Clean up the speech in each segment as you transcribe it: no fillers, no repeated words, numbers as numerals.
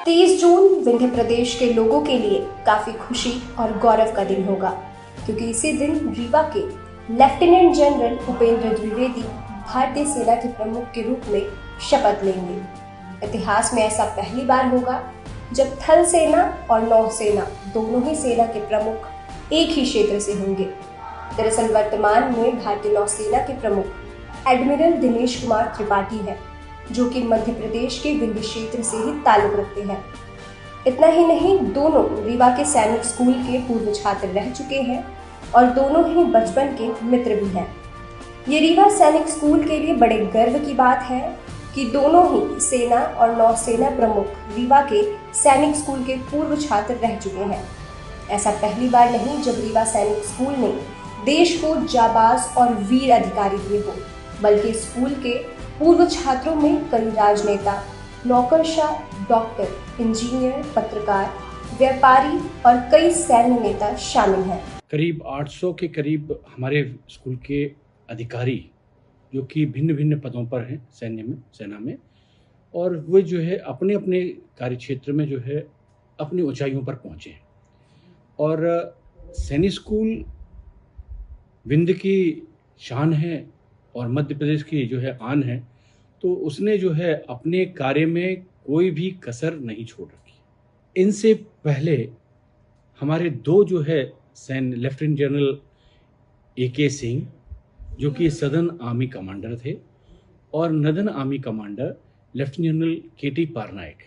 30 जून विंध्य प्रदेश के लोगों के लिए काफी खुशी और गौरव का दिन होगा, क्योंकि इसी दिन रीवा के लेफ्टिनेंट जनरल उपेंद्र द्विवेदी भारतीय सेना के प्रमुख के रूप में शपथ लेंगे। इतिहास में ऐसा पहली बार होगा जब थल सेना और नौसेना दोनों ही सेना के प्रमुख एक ही क्षेत्र से होंगे। दरअसल वर्तमान में भारतीय नौसेना के प्रमुख एडमिरल दिनेश कुमार त्रिपाठी है, जो कि मध्य प्रदेश के विंध्य क्षेत्र से ही ताल्लुक रखते हैं। इतना ही नहीं, दोनों रीवा के सैनिक स्कूल के पूर्व छात्र रह चुके हैं और दोनों ही बचपन के मित्र भी हैं। ये रीवा सैनिक स्कूल के लिए बड़े गर्व की बात है कि दोनों ही सेना और नौसेना प्रमुख रीवा के सैनिक स्कूल के पूर्व छात्र रह चुके हैं। ऐसा पहली बार नहीं जब रीवा सैनिक स्कूल ने देश को जाबाज और वीर अधिकारी दिए हो, बल्कि स्कूल के पूर्व छात्रों में कई राजनेता, नौकरशाह, डॉक्टर, इंजीनियर, पत्रकार, व्यापारी और कई सैन्य नेता शामिल हैं। करीब 800 के करीब हमारे स्कूल के अधिकारी जो कि भिन्न भिन्न पदों पर हैं सेना में, और वे जो है अपने अपने कार्यक्षेत्र में जो है अपनी ऊंचाइयों पर पहुँचे हैं। और सैनिक स्कूल विंध्य की शान है और मध्य प्रदेश की जो है आन है, तो उसने जो है अपने कार्य में कोई भी कसर नहीं छोड़ रखी। इनसे पहले हमारे दो जो है लेफ्टिनेंट जनरल AK सिंह, जो कि सदर्न आर्मी कमांडर थे, और northern army commander lieutenant general KT पारनायक।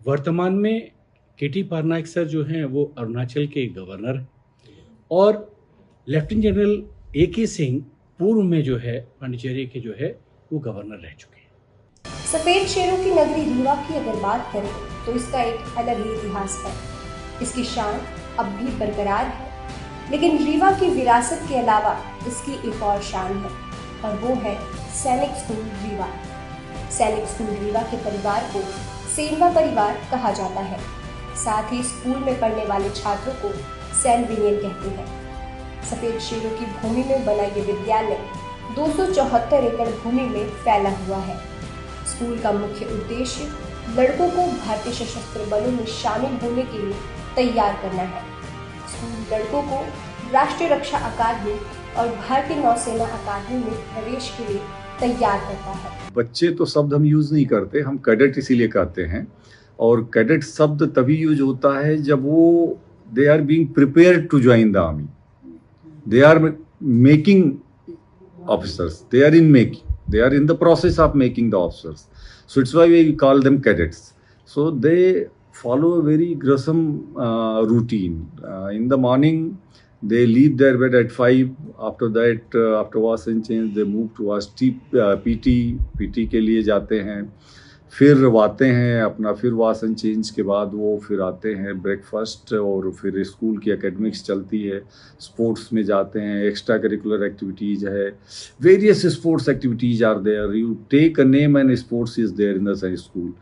वर्तमान में KT पारनायक सर जो हैं वो अरुणाचल के गवर्नर हैं, और लेफ्टिनेंट जनरल AK सिंह पूर्व में जो है पांडिचेरी के जो है वो गवर्नर रह चुके हैं। सफेद शेरों की नगरी रीवा की अगर बात करें तो इसका एक अलग ही इतिहास है। इसकी शान अब भी बरकरार है, लेकिन रीवा की विरासत के अलावा इसकी एक और शान है, और वो है सैनिक स्कूल रीवा। सैनिक स्कूल रीवा के परिवार को सेनवा परिवार कहा जाता है। साथ ही स्कूल में पढ़ने वाले छात्रों को सैनविनियन कहते हैं। सफेद शेरों की भूमि में बना ये विद्यालय 274 एकड़ भूमि में फैला हुआ है। स्कूल का मुख्य उद्देश्य लड़कों को भारतीय सशस्त्र बलों में शामिल होने के लिए तैयार करना है। स्कूल लड़कों को राष्ट्रीय रक्षा अकादमी और भारतीय नौसेना अकादमी में प्रवेश के लिए तैयार करता है। बच्चे तो शब्द हम यूज नहीं करते, हम कैडेट इसीलिए कहते हैं। और कैडेट शब्द तभी यूज होता है जब वो they are being prepared to join the army, they are making officers, they are in the process of making the officers, so it's why we call them cadets. So they follow a very gruesome routine. In the morning they leave their bed at 5. After that, after wash and change, they move towards PT के लिए जाते हैं, फिर आते हैं अपना, फिर wash and change के बाद वो फिर आते हैं ब्रेकफास्ट, और फिर स्कूल की एकेडमिक्स चलती है, स्पोर्ट्स में जाते हैं, एक्स्ट्रा करिकुलर एक्टिविटीज़ है, various sports activities are there. You take a name and sports is there in the Sainik school,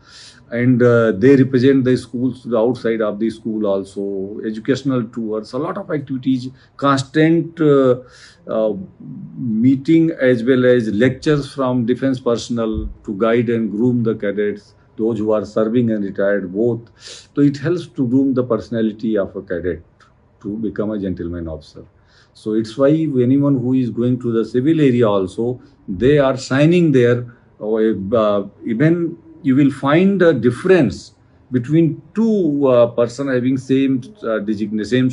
and they represent the schools to the outside of the school also. Educational tours, a lot of activities, constant meeting as well as lectures from defense personnel to guide and groom the cadets, those who are serving and retired both. So it helps to groom the personality of a cadet to become a gentleman officer. So it's why anyone who is going to the civil area also, they are signing there. Even you will find a difference between two person having same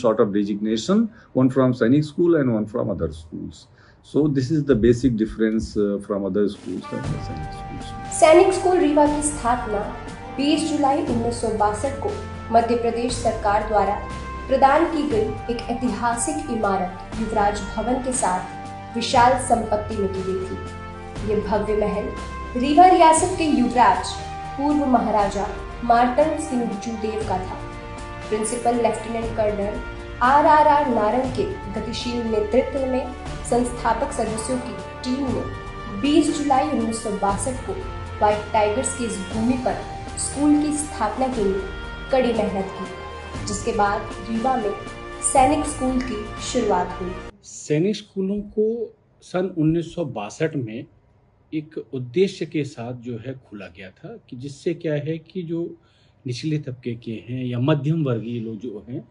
sort of designation, one from Sainik school and one from other schools. So this is the basic difference from other schools and the Sainik schools. सैनिक school Rewa की स्थापना 20 जुलाई 1962 को मध्य प्रदेश सरकार द्वारा प्रदान की गई एक ऐतिहासिक इमारत युवराज भवन के साथ विशाल संपत्ति में की गई थी। ये भव्य महल रीवा रियासत के युवराज पूर्व महाराजा मार्तंड सिंह जूदेव का था। Principal lieutenant colonel RRR Narang के गतिशील नेतृत्व में संस्थापक सदस्यों की टीम ने 20 जुलाई 1962 को व्हाइट टाइगर्स की इस भूमि पर स्कूल की स्थापना के लिए कड़ी मेहनत की, जिसके बाद रीवा में सैनिक स्कूल की शुरुआत हुई। सैनिक स्कूलों को सन 1962 में एक उद्देश्य के साथ जो है खोला गया था कि जिससे क्या है कि जो निचले तबके के हैं या मध्यम वर्गीय लोग जो हैं,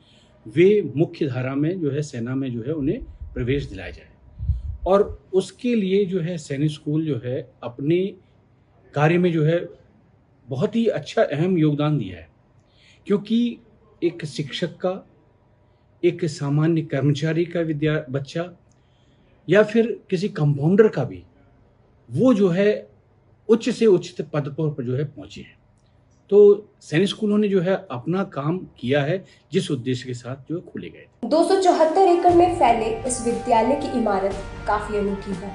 वे मुख्य धारा में जो है सेना में जो है उन्हें प्रवेश दिलाया जाए। और उसके लिए जो है सैनिक स्कूल जो है अपने कार्य में जो है बहुत ही अच्छा अहम योगदान दिया है, क्योंकि एक शिक्षक का, एक सामान्य कर्मचारी का बच्चा या फिर किसी कंपाउंडर का भी, वो जो है उच्च से उच्च पद पर जो है पहुंचे हैं। तो सैनिक स्कूलों ने जो है अपना काम किया है जिस उद्देश्य के साथ जो खोले गए। 274 एकड़ में फैले इस विद्यालय की इमारत काफी अनूठी है।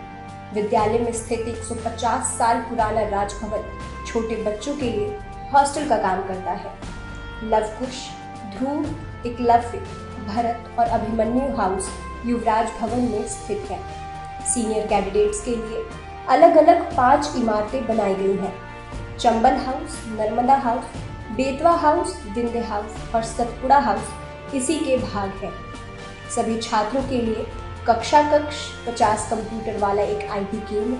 विद्यालय में स्थित 150 साल पुराना राजभवन छोटे बच्चों के लिए हॉस्टल का काम करता है। लवकुश, ध्रुव, एकलव्य, भरत और अभिमन्यु हाउस युवराज भवन में स्थित है। सीनियर कैडेट्स के लिए अलग अलग 5 इमारतें बनाई गई हैं। Chambal house, Narmada house, Betwa house, Vindhya house और सतपुड़ा हाउस इसी के भाग हैं। सभी छात्रों के लिए कक्षा कक्ष, 50 कंप्यूटर वाला एक IT केंद्र,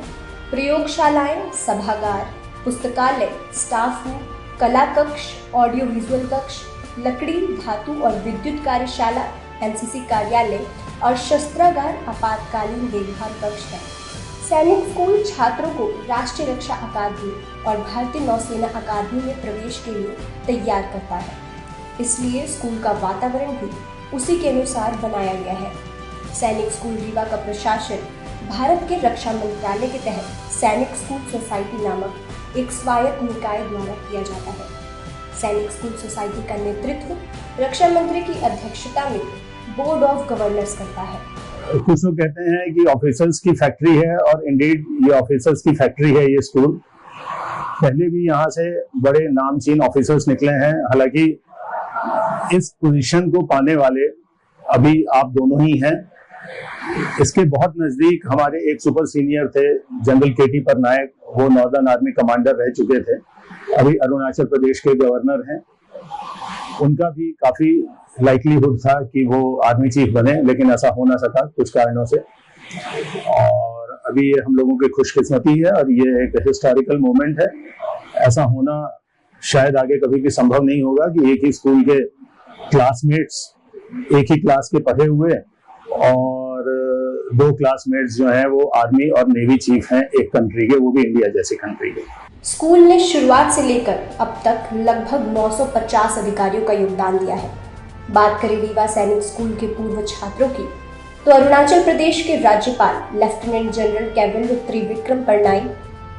प्रयोगशालाएं, सभागार, पुस्तकालय, स्टाफ रूम, कला कक्ष, ऑडियो विजुअल कक्ष, लकड़ी, धातु और विद्युत कार्यशाला, NCC कार्यालय और शस्त्रागार आपातकालीन देखभाल कक्ष है। सैनिक स्कूल छात्रों को राष्ट्रीय रक्षा अकादमी और भारतीय नौसेना अकादमी में प्रवेश के लिए तैयार करता है, इसलिए स्कूल का वातावरण भी उसी के अनुसार बनाया गया है। सैनिक स्कूल रीवा का प्रशासन भारत के रक्षा मंत्रालय के तहत सैनिक स्कूल सोसाइटी नामक एक स्वायत्त निकाय द्वारा किया जाता है। सैनिक स्कूल सोसाइटी का नेतृत्व रक्षा मंत्री की अध्यक्षता में बोर्ड ऑफ गवर्नर्स करता है। कुछ लोग कहते हैं कि ऑफिसर्स की फैक्ट्री है, और इंडीड ये ऑफिसर्स की फैक्ट्री है ये स्कूल। पहले भी यहाँ से बड़े नामचीन ऑफिसर्स निकले हैं। हालांकि इस पोजीशन को पाने वाले अभी आप दोनों ही हैं। इसके बहुत नजदीक हमारे एक सुपर सीनियर थे, जनरल KT पटनायक, वो नॉर्दर्न आर्मी कमांडर रह चुके थे, अभी अरुणाचल प्रदेश के गवर्नर हैं। उनका भी काफी लाइकलीहुड था कि वो आर्मी चीफ बने, लेकिन ऐसा हो ना सका कुछ कारणों से। और अभी ये हम लोगों की खुशकिस्मती है और ये एक हिस्टोरिकल मोमेंट है। ऐसा होना शायद आगे कभी भी संभव नहीं होगा कि एक ही स्कूल के क्लासमेट्स एक ही क्लास के पढ़े हुए और 2 क्लासमेट्स जो हैं वो आर्मी और नेवी चीफ हैं एक कंट्री के, वो भी इंडिया जैसी कंट्री के। स्कूल ने शुरुआत से लेकर अब तक लगभग 950 अधिकारियों का योगदान दिया है। बात करें रीवा सैनिक स्कूल के पूर्व छात्रों की, तो अरुणाचल प्रदेश के राज्यपाल लेफ्टिनेंट जनरल कैवल्य त्रिविक्रम परनाई,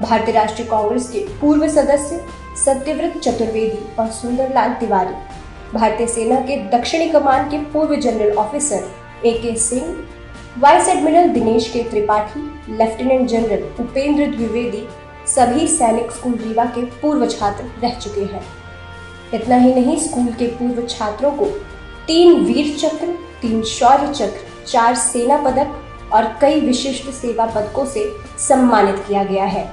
भारतीय राष्ट्रीय कांग्रेस के पूर्व सदस्य सत्यव्रत चतुर्वेदी और सुंदरलाल तिवारी, भारतीय सेना के दक्षिणी कमान के पूर्व general officer AK Singh, vice admiral Dinesh के त्रिपाठी, लेफ्टिनेंट जनरल उपेंद्र द्विवेदी सभी सैनिक स्कूल रीवा के पूर्व छात्र रह चुके हैं। इतना ही नहीं, स्कूल के पूर्व छात्रों को 3 वीर चक्र, 3 शौर्य चक्र, 4 सेना पदक और कई विशिष्ट सेवा पदकों से सम्मानित किया गया है।